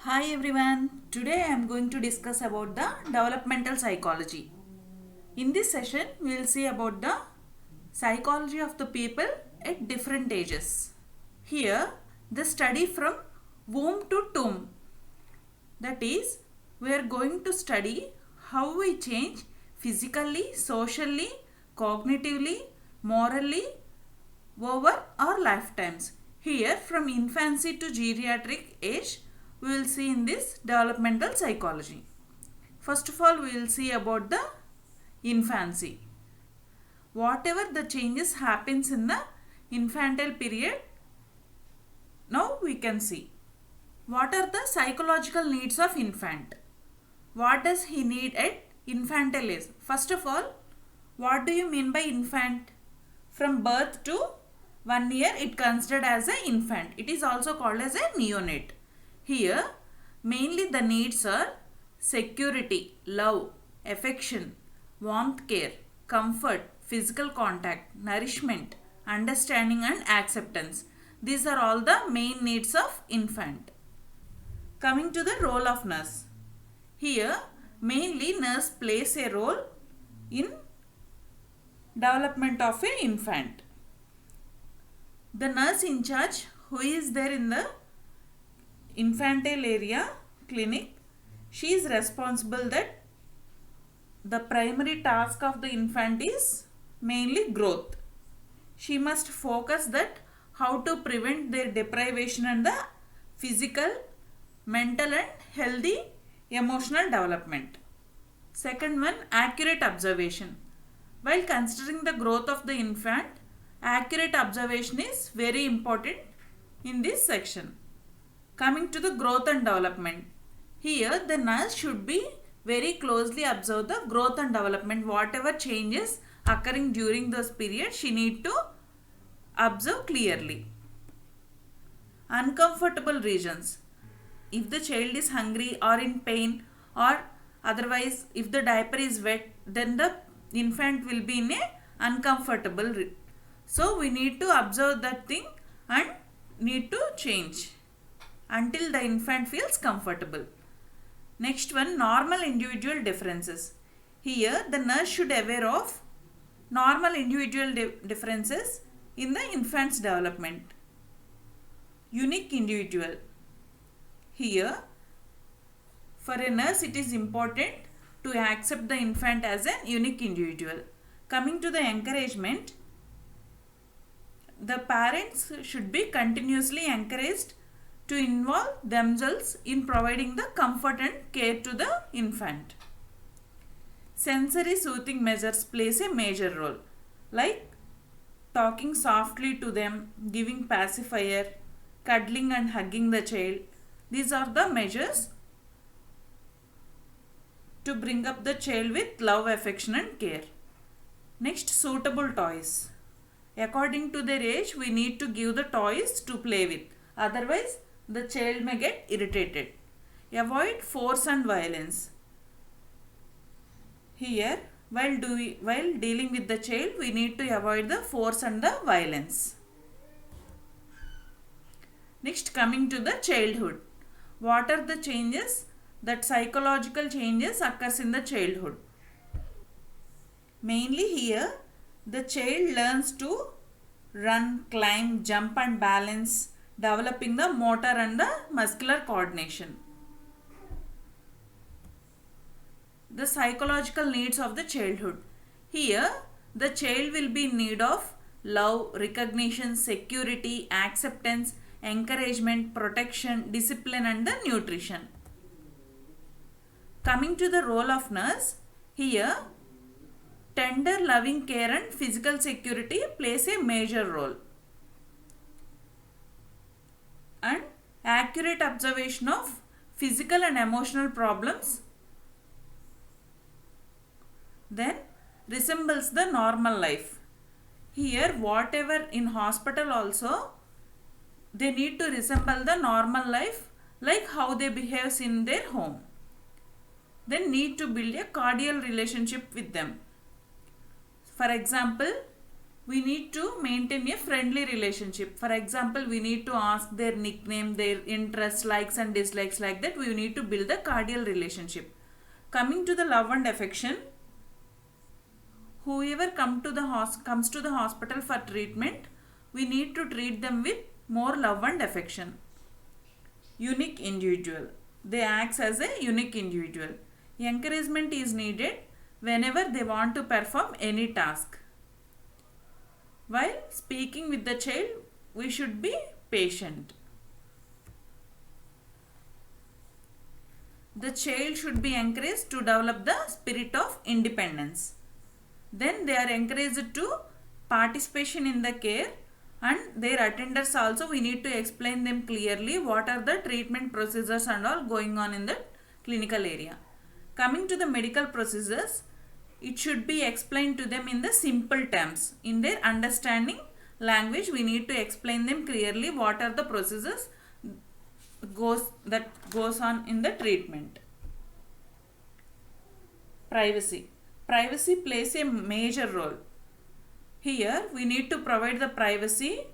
Hi everyone. Today I am going to discuss about the developmental psychology. In this session we will see about the psychology of the people at different ages. Here the study from womb to tomb. That is, we are going to study how we change physically, socially, cognitively, morally over our lifetimes. Here from infancy to geriatric age we will see in this developmental psychology. First of all, we will see about the infancy. Whatever the changes happens in the infantile period, now we can see. What are the psychological needs of infant? What does he need at infantile age? First of all, what do you mean by infant? From birth to 1 year it considered as an infant. It is also called as a neonate. Here mainly the needs are security, love, affection, warmth, care, comfort, physical contact, nourishment, understanding and acceptance. These are all the main needs of infant. Coming to the role of nurse. Here mainly nurse plays a role in development of an infant. The nurse in charge who is there in the infantile area clinic, she is responsible that the primary task of the infant is mainly growth. She must focus that how to prevent their deprivation and the physical, mental and healthy emotional development. Second one, accurate observation. While considering the growth of the infant, accurate observation is very important in this section. Coming to the growth and development. Here the nurse should be very closely observe the growth and development. Whatever changes occurring during this period, she need to observe clearly. Uncomfortable regions. If the child is hungry or in pain or otherwise if the diaper is wet, then the infant will be in a uncomfortable. So we need to observe that thing and need to change until the infant feels comfortable. Next one, normal individual differences. Here the nurse should aware of normal individual differences in the infant's development. Unique individual. Here for a nurse it is important to accept the infant as a unique individual. Coming to the encouragement, the parents should be continuously encouraged to involve themselves in providing the comfort and care to the infant. Sensory soothing measures plays a major role, like talking softly to them, giving pacifier, cuddling and hugging the child. These are the measures to bring up the child with love, affection and care. Next, suitable toys. According to their age, we need to give the toys to play with. Otherwise, the child may get irritated. Avoid force and violence. Here, while dealing with the child, we need to avoid the force and the violence. Next, coming to the childhood. What are the changes? That psychological changes occurs in the childhood. Mainly here, the child learns to run, climb, jump and balance, developing the motor and the muscular coordination. The psychological needs of the childhood. Here, the child will be in need of love, recognition, security, acceptance, encouragement, protection, discipline and the nutrition. Coming to the role of nurse, here tender loving care and physical security plays a major role. And accurate observation of physical and emotional problems then resembles the normal life. Here whatever in hospital also they need to resemble the normal life like how they behave in their home. Then need to build a cordial relationship with them. For example, we need to maintain a friendly relationship. For example, we need to ask their nickname, their interests, likes and dislikes, like that. We need to build a cordial relationship. Coming to the love and affection, whoever comes to the hospital for treatment, we need to treat them with more love and affection. Unique individual. They act as a unique individual. Encouragement is needed whenever they want to perform any task. While speaking with the child, we should be patient. The child should be encouraged to develop the spirit of independence. Then they are encouraged to participation in the care, and their attenders also, we need to explain them clearly what are the treatment procedures and all going on in the clinical area. Coming to the medical procedures, it should be explained to them in the simple terms. In their understanding language, we need to explain them clearly what are the procedures goes on in the treatment. Privacy. Privacy plays a major role. Here we need to provide the privacy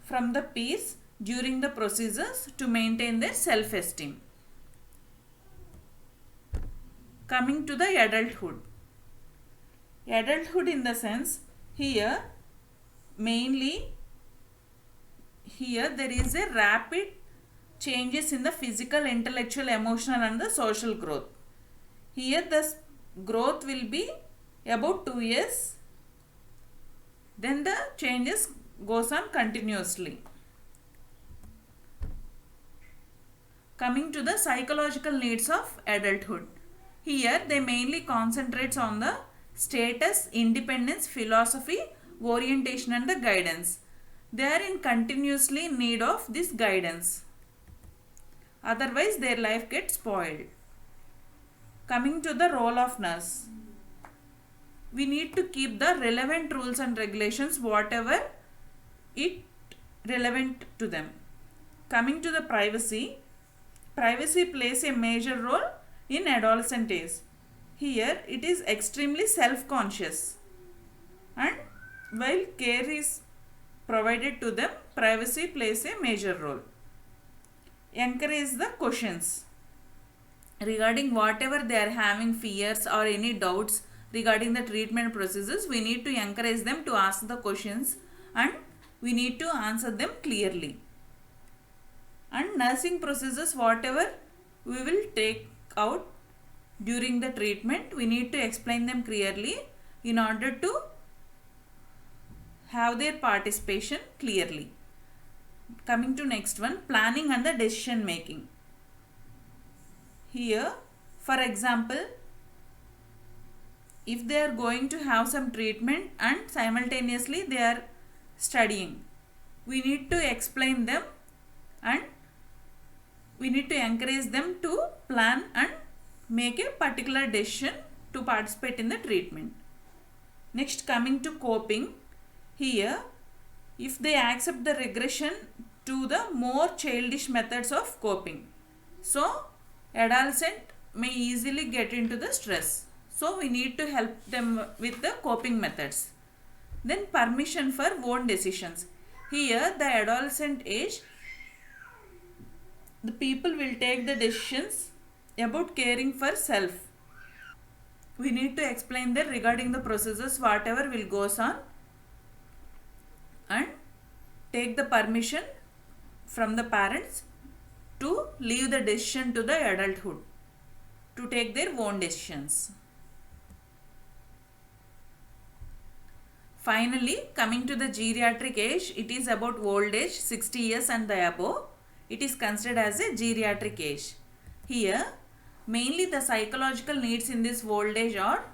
from the peers during the procedures to maintain their self-esteem. Coming to the adulthood. Adulthood in the sense, here there is a rapid changes in the physical, intellectual, emotional and the social growth. Here the growth will be about 2 years. Then the changes goes on continuously. Coming to the psychological needs of adulthood. Here they mainly concentrates on the status, independence, philosophy, orientation and the guidance. They are in continuously need of this guidance. Otherwise their life gets spoiled. Coming to the role of nurse. We need to keep the relevant rules and regulations whatever it relevant to them. Coming to the privacy. Privacy plays a major role in adolescent age. Here it is extremely self-conscious, and while care is provided to them, privacy plays a major role. Encourage the questions regarding whatever they are having fears or any doubts regarding the treatment processes. We need to encourage them to ask the questions and we need to answer them clearly. And nursing processes, whatever we will take out during the treatment, we need to explain them clearly in order to have their participation clearly. Coming to next one, planning and the decision making. Here, for example, if they are going to have some treatment and simultaneously they are studying, we need to explain them and we need to encourage them to plan and make a particular decision to participate in the treatment. Next, coming to coping. Here, if they accept the regression to the more childish methods of coping, so adolescent may easily get into the stress. So we need to help them with the coping methods. Then permission for own decisions. Here the adolescent age, the people will take the decisions about caring for self. We need to explain that regarding the processes whatever will goes on and take the permission from the parents to leave the decision to the adulthood to take their own decisions. Finally, coming to the geriatric age, it is about old age 60 years and the above. It is considered as a geriatric age. Here, mainly the psychological needs in this old age are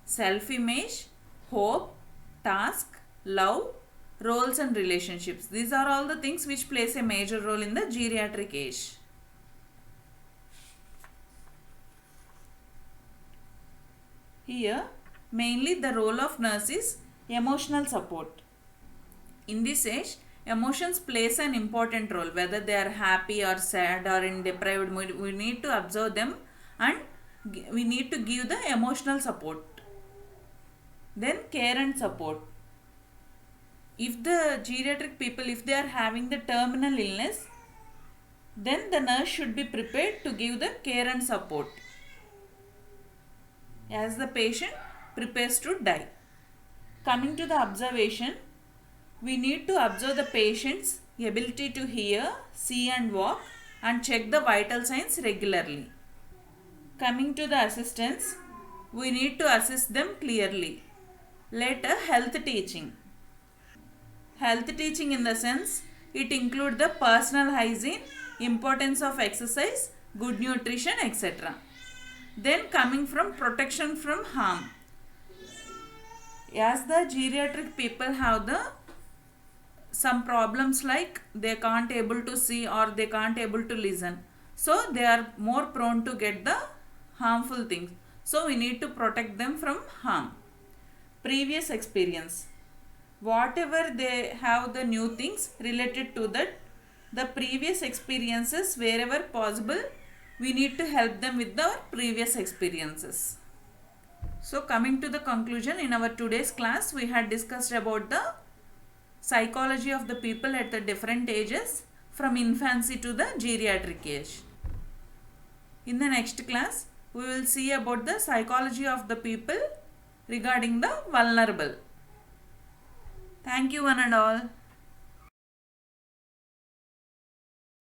self-image, hope, task, love, roles and relationships. These are all the things which plays a major role in the geriatric age. Here, mainly the role of nurse is emotional support. In this age, emotions plays an important role. Whether they are happy or sad or in deprived mood, we need to observe them and we need to give the emotional support. Then care and support. If the geriatric people, if they are having the terminal illness, then the nurse should be prepared to give the care and support as the patient prepares to die. Coming to the observation, we need to observe the patient's ability to hear, see and walk and check the vital signs regularly. Coming to the assistance, we need to assist them clearly. Later, health teaching. Health teaching in the sense, it includes the personal hygiene, importance of exercise, good nutrition, etc. Then coming from protection from harm. As the geriatric people have the some problems like they can't able to see or they can't able to listen, so they are more prone to get the harmful things, so we need to protect them from harm. Previous experience, whatever they have the new things related to that, the previous experiences wherever possible, we need to help them with the previous experiences. So coming to the conclusion, in our today's class we had discussed about the psychology of the people at the different ages from infancy to the geriatric age. In the next class, we will see about the psychology of the people regarding the vulnerable. Thank you one and all.